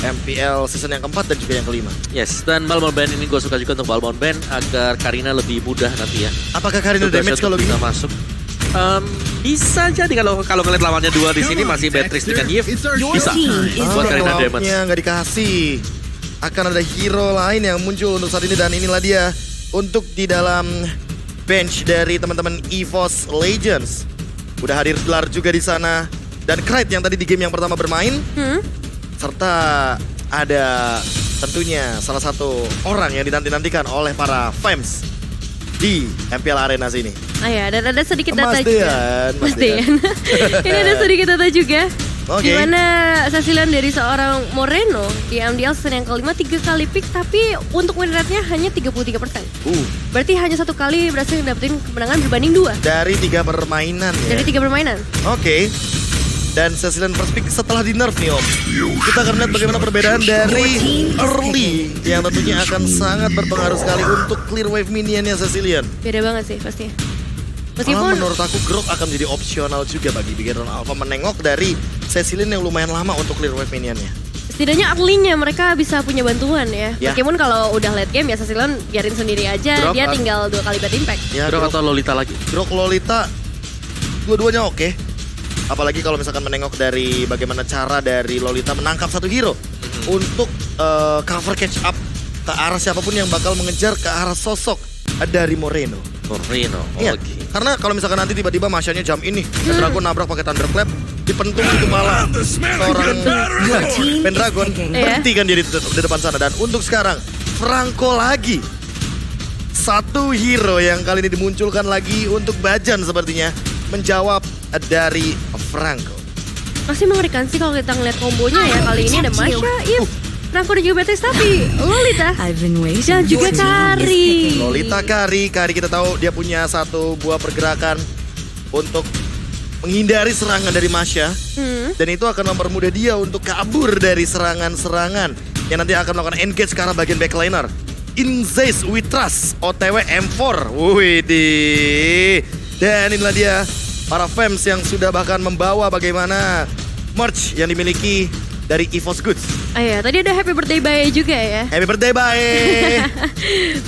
MPL season yang keempat dan juga yang kelima. Yes, dan Balmond Band ini gue suka juga untuk Balmond Band agar Karina lebih mudah nanti ya. Apakah Karina damage kalau bisa gini? masuk? Bisa jadi kalau ngeliat lawannya dua di sini masih Beatrice dengan Yves bisa buat Karina damage. Nggak dikasih. Akan ada hero lain yang muncul untuk saat ini dan inilah dia untuk di dalam bench dari teman-teman EVOS Legends. Udah hadir Gelar juga di sana dan Krite yang tadi di game yang pertama bermain. Serta ada tentunya salah satu orang yang dinanti-nantikan oleh para fans di MPL Arena sini. Ah ya, dan ada sedikit data Mas juga. Dean, Mas Mas Dean. Ini ada sedikit data juga. Oke. Gimana Cecilion dari seorang Moreno di MDL season yang kelima 3 kali pick, tapi untuk win rate-nya hanya 33%. Berarti hanya 1 kali berhasil dapetin kemenangan berbanding 2. Dari 3 permainan ya. Dari 3 permainan. Oke. Dan Cecilion first pick setelah di nerf nih Om. Kita akan melihat bagaimana perbedaan dari early yang tentunya akan sangat berpengaruh sekali untuk clear wave minionnya Cecilion. Beda banget sih pastinya. Malah Meskipun menurut aku Grok akan menjadi opsional juga bagi Bigetron Alpha menengok dari Cecilion yang lumayan lama untuk clear wave minionnya. setidaknya early-nya mereka bisa punya bantuan ya. Ya. Meskipun kalau udah late game ya Cecilion biarin sendiri aja. Drop, Dia tinggal 2 kali bad impact. Ya, Grok atau Lolita lagi? Grok Lolita dua-duanya oke. Apalagi kalau misalkan menengok dari bagaimana cara dari Lolita menangkap satu hero untuk cover catch up ke arah siapapun yang bakal mengejar ke arah sosok dari Moreno. Moreno, Iya, oke. karena kalau misalkan nanti tiba-tiba Masyanya jump ini, dan Dragon nabrak pakai Thunderclap, dipentung itu malah seorang Pendragon berhenti kan dia di depan sana. Dan untuk sekarang, Franco lagi. Satu hero yang kali ini dimunculkan lagi untuk Bajan sepertinya menjawab dari Franco. Masih mengerikan sih kalau kita ngeliat kombonya ya. Kali ini ada Masya, If, Franco dan juga Beatrice, tapi Lolita dan juga Kari. Lolita Kari kita tahu dia punya satu buah pergerakan untuk menghindari serangan dari Masya. Dan itu akan mempermudah dia untuk kabur dari serangan-serangan yang nanti akan melakukan engage ke arah bagian backliner. Inzes Witras OTW M4. Widih. Dan inilah dia para fans yang sudah bahkan membawa bagaimana merch yang dimiliki dari EVOS Goods. Oh ya, tadi ada Happy Birthday Bye juga ya. Happy birthday bye.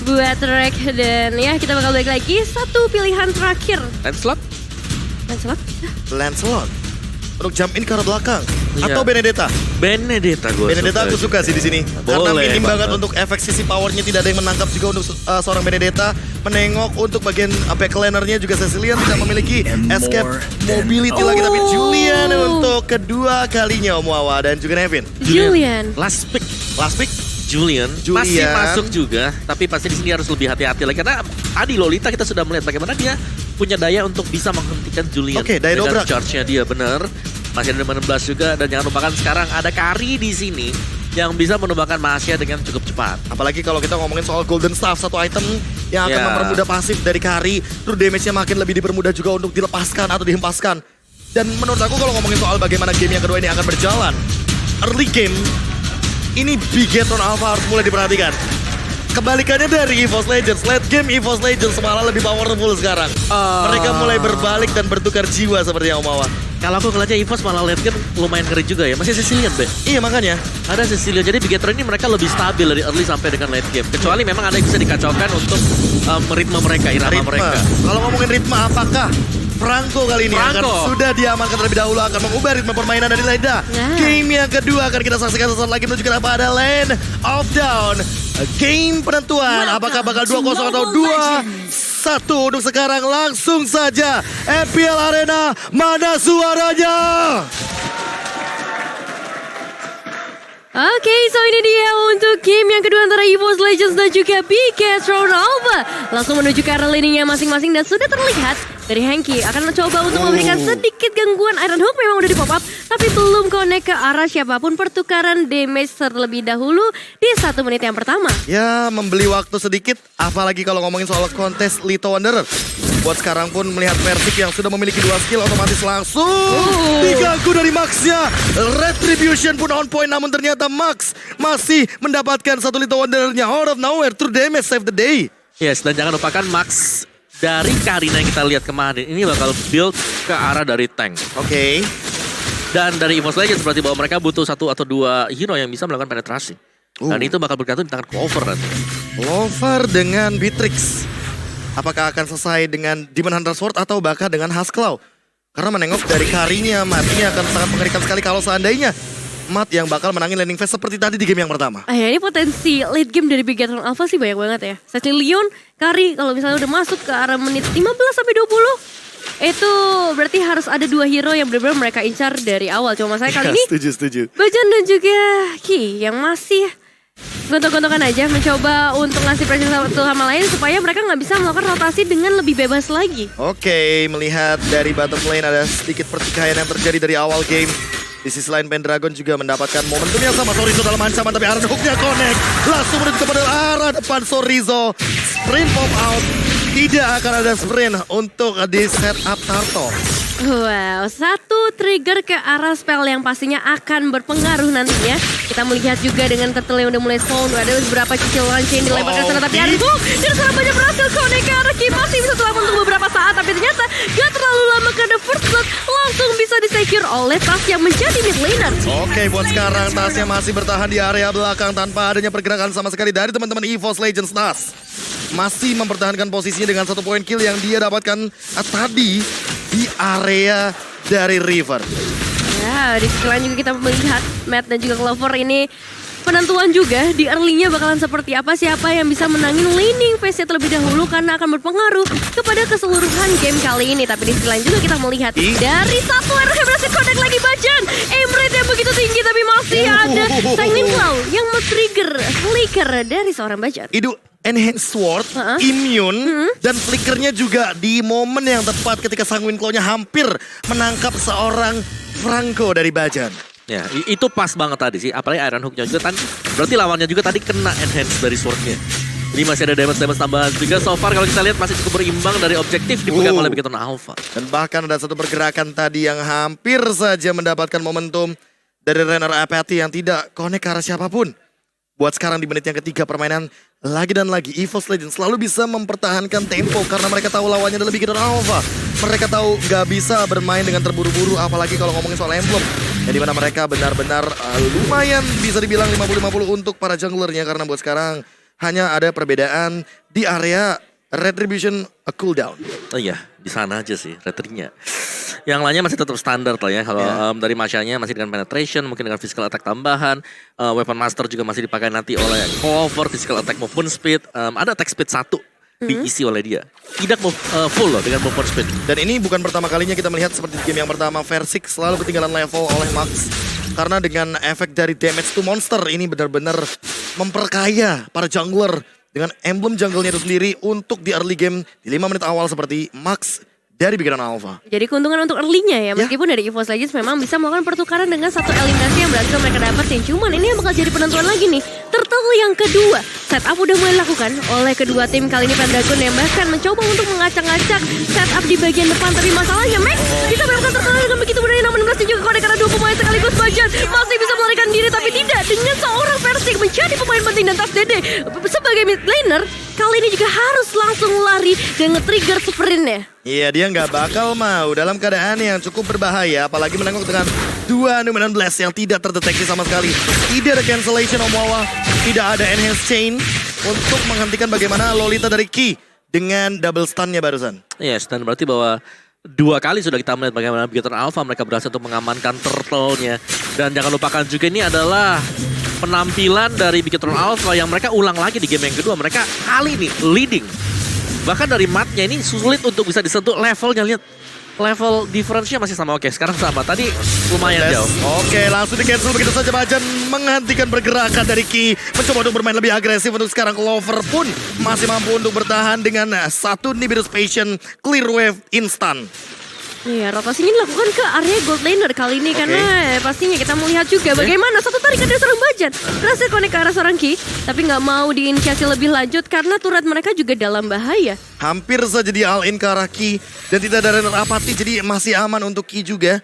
Buat Rek, dan ya kita bakal balik lagi. Satu pilihan terakhir. Lancelot? Lancelot? Lancelot untuk jump in ke arah belakang. Iya. Atau Benedetta. Benedetta gue Benedetta aku suka sih di sini. Karena Boleh minim banget banget. untuk efek sisi powernya, tidak ada yang menangkap juga untuk seorang Benedetta. Menengok untuk bagian backliner-nya juga Cecilion tidak memiliki escape mobility lagi, tapi Julian untuk kedua kalinya Om Wawa dan juga Nevin. Julian. Last pick. Last pick. Julian masih Julian. masuk juga, tapi pasti di sini harus lebih hati-hati lagi karena tadi Lolita kita sudah melihat bagaimana dia punya daya untuk bisa menghentikan Julian. Oke, daya dengan dobrak. charge-nya dia benar. Masih ada 16 juga dan jangan lupakan sekarang ada Kari di sini yang bisa menumbangkan Masya dengan cukup cepat. Apalagi kalau kita ngomongin soal Golden Staff, satu item yang akan Ya. mempermudah pasif dari Kari. Terus damage-nya makin lebih dipermudah juga untuk dilepaskan atau dihempaskan. Dan menurut aku kalau ngomongin soal bagaimana game yang kedua ini akan berjalan, early game, ini Bigetron Alpha harus mulai diperhatikan. Kebalikannya dari EVOS Legends, late game EVOS Legends malah lebih powerful sekarang. Mereka mulai berbalik dan bertukar jiwa seperti yang Om Wawa. Kalau aku ngeliatnya EVOS malah late game lumayan ngeri juga ya. Masih Cecilion, Be. Iya makanya. Ada Cecilion. Jadi Bigetron ini mereka lebih stabil dari early sampai dengan late game. Kecuali memang ada yang bisa dikacaukan untuk ritme mereka, irama mereka. Kalau ngomongin ritme, apakah Franco kali ini akan Franco. sudah diamankan terlebih dahulu akan mengubah ritme permainan dari Leda. Nah. Game yang kedua akan kita saksikan sesaat lagi menuju ke pada Lane of Down. Game penentuan apakah bakal 2-0 atau 2-1 untuk sekarang. Langsung saja MPL Arena, mana suaranya? Oke, so ini dia untuk game yang kedua antara EVOS Legends dan juga Bigetron Alpha. Langsung menuju ke arah lininya masing-masing dan sudah terlihat dari Henki akan mencoba untuk memberikan sedikit gangguan. Iron Hook memang udah di pop up, tapi belum connect ke arah siapapun. Pertukaran damage terlebih dahulu di 1 menit yang pertama. Ya, membeli waktu sedikit, apalagi kalau ngomongin soal kontes Little Wanderer. Buat sekarang pun melihat Persik yang sudah memiliki 2 skill otomatis langsung diganggu dari Max-nya. Retribution pun on point, namun ternyata Max masih mendapatkan satu Little Wanderer-nya out of nowhere. True damage save the day. Yes, dan jangan lupakan Max dari Karina yang kita lihat kemarin ini bakal build ke arah dari tank. Oke. Dan dari EVOS Legends berarti bahwa mereka butuh 1 atau 2 hero yang bisa melakukan penetrasi. Dan itu bakal bergantung di tangan Clover nanti. Clover dengan Beatrix. Apakah akan selesai dengan Demon Hunter Sword atau bahkan dengan Huskclaw? Karena menengok dari karinya, matinya akan sangat mengerikan sekali kalau seandainya Matt yang bakal menangin landing phase seperti tadi di game yang pertama. Ini potensi late game dari Bigetron Alpha sih banyak banget ya. Leon, Kari kalau misalnya udah masuk ke arah menit 15 sampai 20, itu berarti harus ada 2 hero yang benar-benar mereka incar dari awal. Cuma masalahnya kali ini Setuju. Bajan dan juga Ki yang masih gontok-gontokan aja mencoba untuk ngasih pressure satu sama lain supaya mereka nggak bisa melakukan rotasi dengan lebih bebas lagi. Oke, melihat dari bottom lane ada sedikit pertikaian yang terjadi dari awal game. Di sisi lain Pendragon juga mendapatkan momentum yang sama. Sorizo dalam ancaman tapi Iron Hook-nya connect. Langsung menuju kepada arah depan Sorizo. Sprint pop out. Tidak akan ada sprint untuk di setup Turtle. Wow, satu trigger ke arah spell yang pastinya akan berpengaruh nantinya. Kita melihat juga dengan Turtle yang udah mulai spawn. Ada beberapa cicil launch yang dilemparkan sana. Tapi Iron Hook dan serangannya berhasil connect ke arah Ki. Masih bisa selamat untuk beberapa saat. Tapi ternyata gak terlalu lama karena first blood langsung bisa disecure oleh Tas yang menjadi mid laner. Oke, buat sekarang Tasnya masih bertahan di area belakang tanpa adanya pergerakan sama sekali dari teman-teman EVOS Legends. Tas masih mempertahankan posisinya dengan 1 poin kill yang dia dapatkan tadi di area dari River. Ya, di sisi lain juga kita melihat Matt dan juga Clover ini penentuan juga di early-nya bakalan seperti apa, siapa yang bisa menangin laning phase terlebih dahulu karena akan berpengaruh kepada keseluruhan game kali ini. Tapi di sisi lain juga kita melihat dari satu RH berhasil connect lagi Bajan. Aim rate yang begitu tinggi tapi masih ada Shining Claw yang men-trigger flicker dari seorang Bajan. Itu Enhanced Sword, immune, dan flickernya juga di momen yang tepat ketika Sanguine Claw-nya hampir menangkap seorang Franco dari Bajan. Ya, itu pas banget tadi sih. Apalagi Iron Hook-nya juga kan. Berarti lawannya juga tadi kena enhance dari sword-nya. Ini masih ada damage tambahan juga. So far kalau kita lihat masih cukup berimbang dari objektif dipegang oleh Bigetron Alpha. Dan bahkan ada satu pergerakan tadi yang hampir saja mendapatkan momentum dari Renner Apathy yang tidak connect ke arah siapapun. Buat sekarang di menit yang ketiga permainan, lagi dan lagi EVOS Legends selalu bisa mempertahankan tempo karena mereka tahu lawannya adalah Bigetron Alpha. Mereka tahu gak bisa bermain dengan terburu-buru, apalagi kalau ngomongin soal emblem. Yang dimana mereka benar-benar lumayan bisa dibilang 50-50 untuk para junglernya. Karena buat sekarang hanya ada perbedaan di area Retribution cooldown. Oh iya, di sana aja sih retrinya. Yang lainnya masih tetap standar lah ya. Kalau dari Masya-nya masih dengan penetration, mungkin dengan physical attack tambahan. Weapon Master juga masih dipakai nanti oleh Clover, physical attack movement speed. Ada attack speed 1 diisi oleh dia. Tidak full loh dengan movement speed. Dan ini bukan pertama kalinya kita melihat seperti di game yang pertama. Versik selalu ketinggalan level oleh Max. Karena dengan efek dari damage to monster ini benar-benar memperkaya para jungler. Dengan emblem jungle-nya itu sendiri untuk di early game di 5 menit awal seperti Max dari Bigetron Alpha. Jadi keuntungan untuk early-nya ya, meskipun dari EVOS Legends memang bisa melakukan pertukaran dengan satu eliminasi yang berhasil mereka dapetin. Cuman ini yang bakal jadi penentuan lagi nih. Turtle yang kedua, setup udah mulai dilakukan oleh kedua tim. Kali ini Pendragon yang bahkan mencoba untuk mengacak-ngacak setup di bagian depan. Tapi masalahnya Max bisa melakukan Turtle dengan begitu mudah. Namun masih juga kode karena 2 pemain sekaligus Bajan masih bisa melarikan diri. Tapi tidak dengan seorang Versik menjadi pemain penting dan Tas Dede sebagai mid laner. Kali ini juga harus langsung lari dan nge-trigger sprintnya. Iya, dia nggak bakal mau dalam keadaan yang cukup berbahaya. Apalagi menengok dengan 2 Numenon Blast yang tidak terdeteksi sama sekali. Tidak ada cancellation Omawa, tidak ada enhance chain untuk menghentikan bagaimana Lolita dari Ki dengan double stun-nya barusan. Yes, dan berarti bahwa 2 kali sudah kita melihat bagaimana Bigetron Alpha mereka berhasil untuk mengamankan turtle-nya. Dan jangan lupakan juga ini adalah penampilan dari Bigetron Alpha yang mereka ulang lagi di game yang kedua. Mereka kali ini leading. Bahkan dari matnya ini sulit untuk bisa disentuh levelnya. Lihat, level difference-nya masih sama. Oke, sekarang sama. Tadi lumayan jauh. Oke, langsung di cancel begitu saja. Bajan menghentikan pergerakan dari Ki. Mencoba untuk bermain lebih agresif. Untuk sekarang Clover pun masih mampu untuk bertahan dengan satu Nibiru's Passion Clear Wave instan. Iya, rotasinya dilakukan ke area gold laner kali ini karena pastinya kita melihat juga bagaimana satu tarikan dari seorang Bajan berhasil connect ke arah seorang Ki, tapi nggak mau diinisiasi lebih lanjut karena turret mereka juga dalam bahaya. Hampir saja di all in ke arah Ki dan tidak ada Renner Apathy, jadi masih aman untuk Ki juga.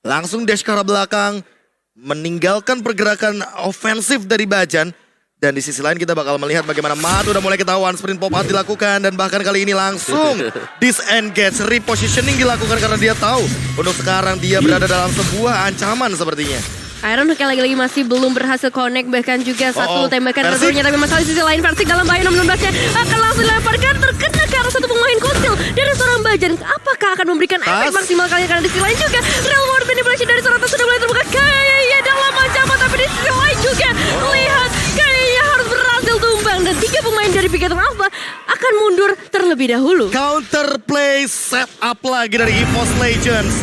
Langsung dash ke arah belakang, meninggalkan pergerakan ofensif dari Bajan Dan di sisi lain kita bakal melihat bagaimana Mat udah mulai ketahuan sprint pop out dilakukan. Dan bahkan kali ini langsung disengage, repositioning dilakukan karena dia tahu untuk sekarang dia berada dalam sebuah ancaman sepertinya. Iron Hook yang lagi-lagi masih belum berhasil connect, bahkan juga satu tembakan Persik. returnya. Tapi masalah di sisi lain Persik dalam bahaya 16-nya akan langsung dilemparkan, terkena ke arah satu pemain Kosil dari seorang Bajan. Apakah akan memberikan efek maksimal kali karena di sisi lain juga real world manipulation dari seorang sudah mulai terbuka kayaknya dalam ancaman, tapi di sisi lain juga lihat kayaknya harus berhasil tumbang dan 3 pemain dari Bigetron Alpha akan mundur terlebih dahulu. Counterplay set up lagi dari EVOS Legends.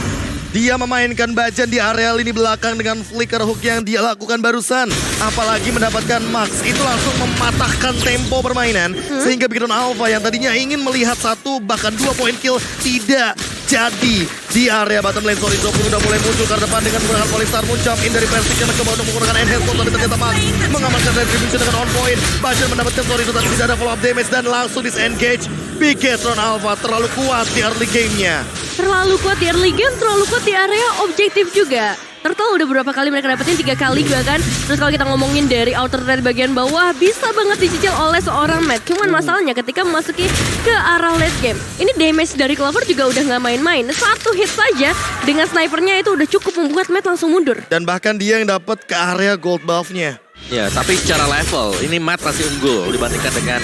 Dia memainkan Bajan di area lini belakang dengan flicker hook yang dia lakukan barusan. Apalagi mendapatkan Max, itu langsung mematahkan tempo permainan. Sehingga Bigetron Alpha yang tadinya ingin melihat 1 bahkan 2 poin kill tidak jadi. Di area bottom lane Sorizo pun udah mulai muncul ke depan dengan menggunakan Polystar Moon jump in dari Persik yang mencoba untuk menggunakan enhance sword, tapi ternyata Max mengamankan retribution dengan on point. Bajan mendapatkan Sorizo tapi tidak ada follow up damage dan langsung disengage. Bigetron Alpha terlalu kuat di early game-nya. Terlalu kuat di early game, terlalu kuat di area objektif juga. Turtle udah beberapa kali mereka dapetin 3 kali bahkan. Terus kalau kita ngomongin dari outer red bagian bawah bisa banget dicicil oleh seorang Matt. Cuman masalahnya ketika memasuki ke arah late game, ini damage dari Clover juga udah nggak main-main. 1 hit saja dengan snipernya itu udah cukup membuat Matt langsung mundur. Dan bahkan dia yang dapat ke area gold buff-nya. Ya, tapi secara level ini Matt masih unggul dibandingkan dengan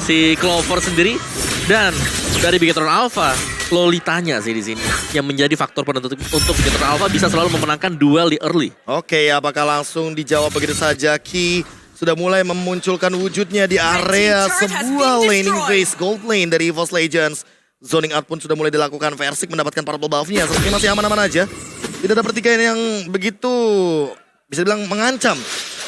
si Clover sendiri. Dan dari Bigetron Alpha, Lolitanya sih di sini yang menjadi faktor penentu untuk Bigetron Alpha bisa selalu memenangkan duel di early. Oke, apakah langsung dijawab begitu saja? Ki sudah mulai memunculkan wujudnya di area sebuah laning phase gold lane dari EVOS Legends. Zoning out pun sudah mulai dilakukan. Persik mendapatkan purple buff-nya. Sepertinya masih aman-aman aja. Tidak ada pertikaian yang begitu bisa dibilang mengancam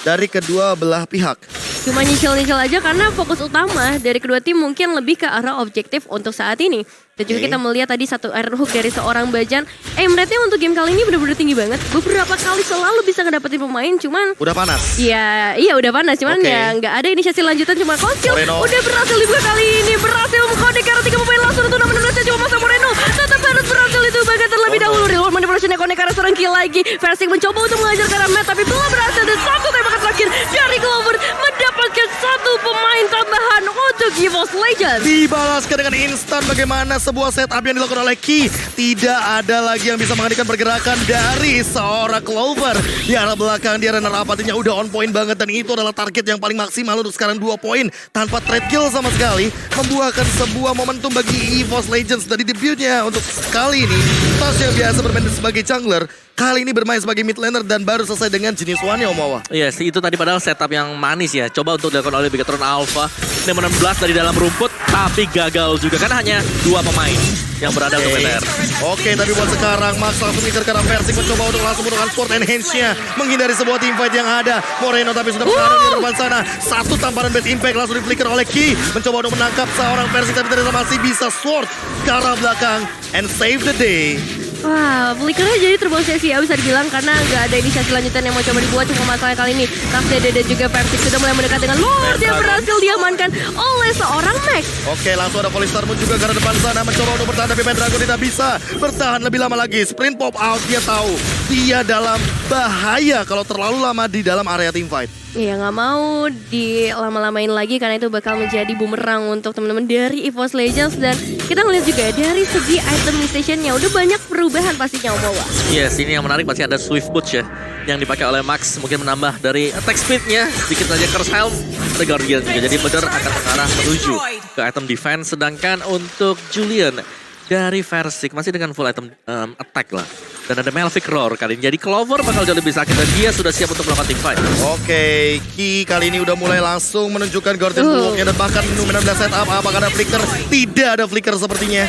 dari kedua belah pihak. Cuma nyicil-nyicil aja karena fokus utama dari kedua tim mungkin lebih ke arah objektif untuk saat ini. Dan juga kita melihat tadi 1 iron hook dari seorang Bajan. Aim rate-nya untuk game kali ini benar-benar tinggi banget. Beberapa kali selalu bisa ngedapetin pemain, cuman Udah panas. iya udah panas, cuman ya nggak ada inisiasi lanjutan. Cuma Kosil Moreno udah berhasil dibuka kali ini, berhasil mengkode karena 3 pemain langsung itu 16-nya cuma masa Moreno tetap harus berhasil itu bahkan terlebih dahulu. Real world manipulation-nya kode karena seorang kill lagi. Persik mencoba untuk mengajar ke arah Matt tapi belum berhasil, dan 1 tembakan terakhir dari Clover mendapatkan 1 pemain tambahan untuk EVOS Legends. Dibalaskan dengan instan bagaimana sebuah setup yang dilakukan oleh Ki. Tidak ada lagi yang bisa menghentikan pergerakan dari seorang Clover. Di arah belakang dia runner up artinya udah on point banget. Dan itu adalah target yang paling maksimal untuk sekarang 2 poin. Tanpa trade kill sama sekali. Membuahkan sebuah momentum bagi EVOS Legends dari debutnya untuk kali ini. Tas yang biasa bermain sebagai jungler, kali ini bermain sebagai mid laner dan baru selesai dengan jenis one ya Om Wawa. Yes, itu tadi padahal setup yang manis ya. Coba untuk dilakukan oleh Bigetron Alpha. Ini 16 dari dalam rumput, tapi gagal juga. Karena hanya 2 pemain yang berada untuk BTR. Oke, tapi buat sekarang Max langsung ngincer ke arah Persik, mencoba untuk langsung menggunakan sport enhance-nya. Menghindari sebuah teamfight yang ada. Moreno tapi sudah mengarah di depan sana. 1 tamparan base impact langsung di-flicker oleh Ki. Mencoba untuk menangkap seorang Persik tapi ternyata masih bisa sword ke arah belakang. And save the day. Wah, flickernya jadi terbawa sia-sia bisa dibilang karena nggak ada inisiasi lanjutan yang mau coba dibuat. Cuma masalah kali ini Taksede dan juga Persik sudah mulai mendekat dengan Lord yang berhasil diamankan oleh seorang Max. Oke, langsung ada Polystar Moon juga ke arah depan sana, mencoba untuk bertahan tapi Pendragon tidak bisa bertahan lebih lama lagi. Sprint pop out, dia tahu dia dalam bahaya kalau terlalu lama di dalam area teamfight. Iya, nggak mau dilama-lamain lagi karena itu bakal menjadi bumerang untuk teman-teman dari EVOS Legends. Dan kita ngeliat juga dari segi item stationnya udah banyak perubahan pastinya Om Wawa. Yes, ini yang menarik masih ada Swift Boots ya yang dipakai oleh Max, mungkin menambah dari attack speednya sedikit saja. Curse Helm, ada Guardian juga, jadi benar akan mengarah menuju ke item defense. Sedangkan untuk Julian dari Persik masih dengan full item attack lah. Dan ada Melvic Roar kali ini. Jadi Clover bakal jauh lebih sakit dan dia sudah siap untuk melakukan team fight. Oke, Ki kali ini udah mulai langsung menunjukkan Guardian Block-nya dan bahkan benar-benar setup. Apakah ada flicker? Tidak ada flicker sepertinya.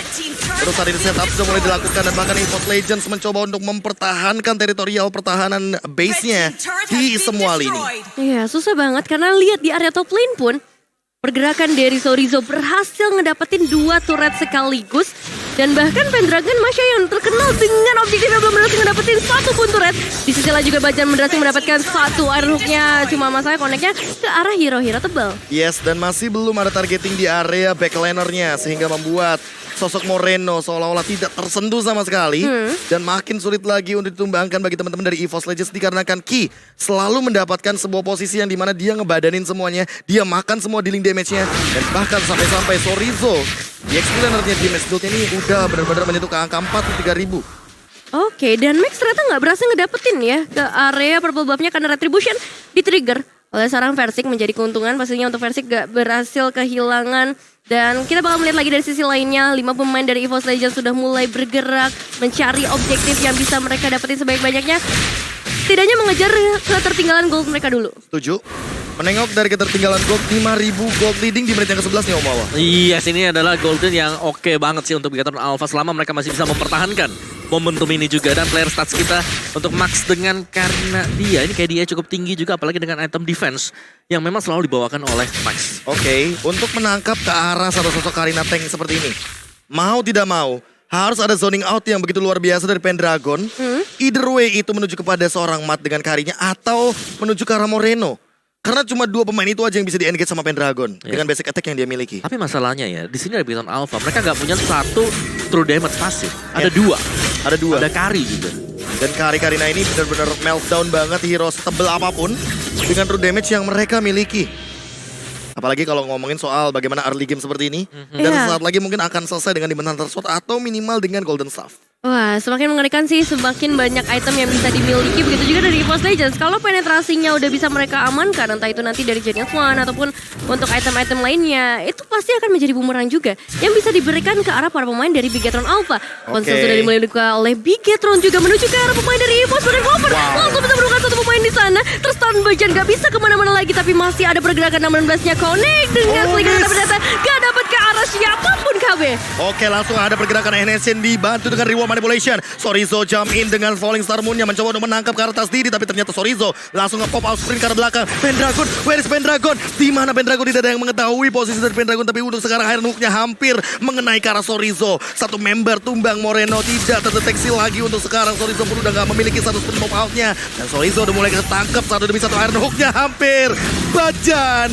Terus tadi setup sudah mulai dilakukan dan bahkan EVOS Legends mencoba untuk mempertahankan teritorial pertahanan base-nya di semua lini. Iya, susah banget karena lihat di area top lane pun pergerakan dari Sorizo berhasil ngedapetin 2 turret sekaligus. Dan bahkan Pendragon Masya yang terkenal dengan objektifnya belum berhasil ngedapetin 1 pun turret. Di sisi lain juga Bajan berhasil mendapatkan 1 iron hook-nya. Cuma masalahnya connect-nya ke arah hero-hero tebal. Yes, dan masih belum ada targeting di area backlaner-nya sehingga membuat sosok Moreno seolah-olah tidak tersentuh sama sekali. Dan makin sulit lagi untuk ditumbangkan bagi teman-teman dari EVOS Legends dikarenakan Ki selalu mendapatkan sebuah posisi yang dimana dia ngebadanin semuanya. Dia makan semua dealing damage-nya. Dan bahkan sampai-sampai Sorizo, di explainer-nya di match build-nya ini udah benar-benar menyentuh ke angka 43.000. Oke, dan Max ternyata nggak berhasil ngedapetin ya ke area purple buff-nya karena Retribution di-trigger oleh seorang Versik, menjadi keuntungan pastinya untuk Versik gak berhasil kehilangan. Dan kita bakal melihat lagi dari sisi lainnya, 5 pemain dari EVOS Legends sudah mulai bergerak mencari objektif yang bisa mereka dapetin sebanyak-banyaknya. Setidaknya mengejar ketertinggalan gold mereka dulu. Setuju. Menengok dari ketertinggalan gold 5.000 gold leading di menit yang ke-11 nih Om Wawa. Yes, ini adalah golden yang oke banget sih untuk Bigetron Alpha selama mereka masih bisa mempertahankan momentum ini juga. Dan player stats kita untuk Max dengan karena dia, ini kayak dia cukup tinggi juga apalagi dengan item defense yang memang selalu dibawakan oleh Max. Oke, untuk menangkap ke arah satu sosok Karina Tank seperti ini, mau tidak mau, harus ada zoning out yang begitu luar biasa dari Pendragon. Either way itu menuju kepada seorang Mat dengan karinya atau menuju ke arah Moreno. Karena cuma 2 pemain itu aja yang bisa di-engage sama Pendragon dengan basic attack yang dia miliki. Tapi masalahnya ya, di sini ada Bigetron Alpha, mereka nggak punya satu true damage pasif. Ada dua. Ada 2. Ada Kari juga. Dan Karina ini benar-benar meltdown banget hero setebel apapun dengan true damage yang mereka miliki. Apalagi kalau ngomongin soal bagaimana early game seperti ini. Dan sesaat lagi mungkin akan selesai dengan Demon Hunter Sword atau minimal dengan Golden Staff. Wah, semakin mengerikan sih, semakin banyak item yang bisa dimiliki. Begitu juga dari EVOS Legends. Kalau penetrasinya udah bisa mereka amankan, entah itu nanti dari Genius One ataupun untuk item-item lainnya, itu pasti akan menjadi bumerang juga yang bisa diberikan ke arah para pemain dari Bigetron Alpha. Konsol sudah dimulai dibuka oleh Bigetron juga menuju ke arah pemain dari EVOS dan Clover. Langsung bisa menemukan satu pemain di sana. Terstun Bajan gak bisa kemana-mana lagi, tapi masih ada pergerakan 16-nya connect dengan Slinger, tapi ternyata gak dapat ke arah siapapun KB. Oke, langsung ada pergerakan NSN dibantu dengan reward manipulation. Sorizo jump in dengan Falling Star Moon-nya mencoba untuk menangkap ke atas diri, tapi ternyata Sorizo langsung nge-pop out sprint ke arah belakang. Pendragon, where is Pendragon? Di mana Pendragon? Tidak ada yang mengetahui posisi dari Pendragon, tapi untuk sekarang Iron Hook-nya hampir mengenai ke arah Sorizo. Satu member tumbang Moreno tidak terdeteksi lagi untuk sekarang. Sorizo pun udah gak memiliki satu sprint pop out-nya. Dan Sorizo udah mulai ketangkep satu demi satu. Iron Hook-nya hampir. Bajan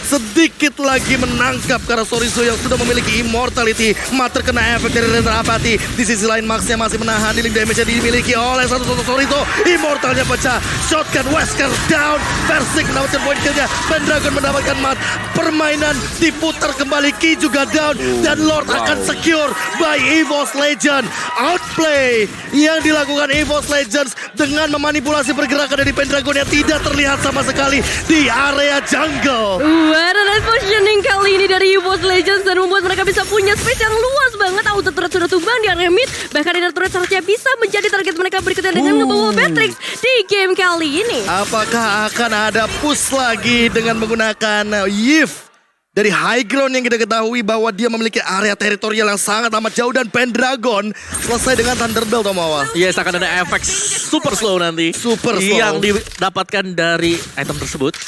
sedikit lagi menangkap karena Sorizo yang sudah memiliki immortality. Mat terkena efek dari Render Apathy. Di sisi lain Max-nya masih menahan dealing damage yang dimiliki oleh satu sosok Sorizo. Immortalnya pecah. Shotgun Wesker down. Versik mendapatkan point kill-nya. Pendragon mendapatkan Mat. Permainan diputar kembali. Ki juga down. Dan Lord akan secure by EVOS Legends. Outplay yang dilakukan EVOS Legends dengan memanipulasi pergerakan dari Pendragon yang tidak terlihat sama sekali di area jungle. What a nice positioning kali ini dari EVOS Legends dan membuat mereka bisa punya space yang luas banget. Auto turret sudah tumbang di area mid. Bahkan inner turret seharusnya bisa menjadi target mereka berikutnya dengan ngebawa Matrix di game kali ini. Apakah akan ada push lagi dengan menggunakan Yif dari high ground yang kita ketahui bahwa dia memiliki area teritorial yang sangat amat jauh, dan Pendragon selesai dengan Thunderbolt Omawa. Yes, akan ada efek super slow nanti. Super slow. Yang didapatkan dari item tersebut.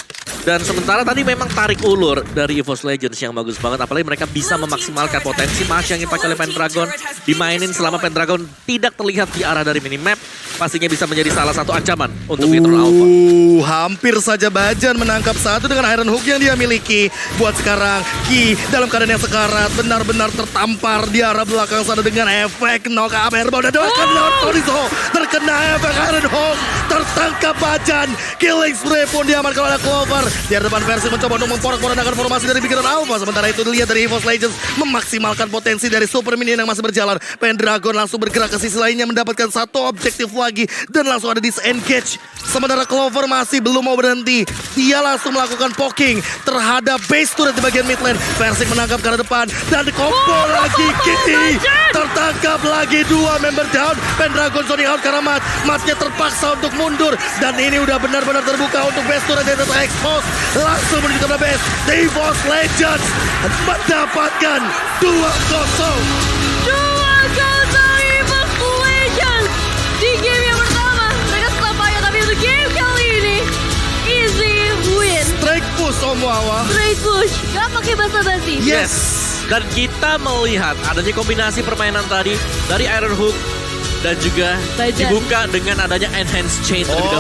Dan sementara tadi memang tarik ulur dari EVOS Legends yang bagus banget. Apalagi mereka bisa memaksimalkan potensi match yang dipakai oleh Pendragon. Dimainin selama Pendragon tidak terlihat di arah dari minimap. Pastinya bisa menjadi salah satu ancaman untuk Bigetron Alpha. Hampir saja Bajan menangkap satu dengan Iron Hook yang dia miliki. Buat sekarang, Ki dalam keadaan yang sekarat benar-benar tertampar di arah belakang sana dengan efek knock up airball. Dan Sorizo terkena efek Iron Hook. Tertangkap Bajan. Killing spree pun diamankan oleh Clover. Di depan versi mencoba untuk memporak-porandakan formasi dari Bigetron Alpha. Sementara itu dilihat dari EVOS Legends memaksimalkan potensi dari Super Minion yang masih berjalan. Pendragon langsung bergerak ke sisi lainnya mendapatkan satu objektif lagi dan langsung ada disengage. Sementara Clover masih belum mau berhenti. Dia langsung melakukan poking terhadap base turret di bagian mid lane. Versik menangkap ke arah depan dan combo lagi Kitty. Tertangkap lagi 2 member down. Pendragon zoning out karena Matnya terpaksa untuk mundur. Dan ini udah benar-benar terbuka untuk base turret yang terekspos. Langsung menuju ke base. EVOS Legends mendapatkan 2-0. 2-0 EVOS Legends di game yang pertama. Mereka tetap payah, tapi untuk game kali ini easy win. Straight push Om Wawa. Straight push, gak pakai basa-basi. Yes. Dan kita melihat adanya kombinasi permainan tadi dari Iron Hook dan juga Bajan. dibuka dengan adanya enhanced chain terlebih dahulu.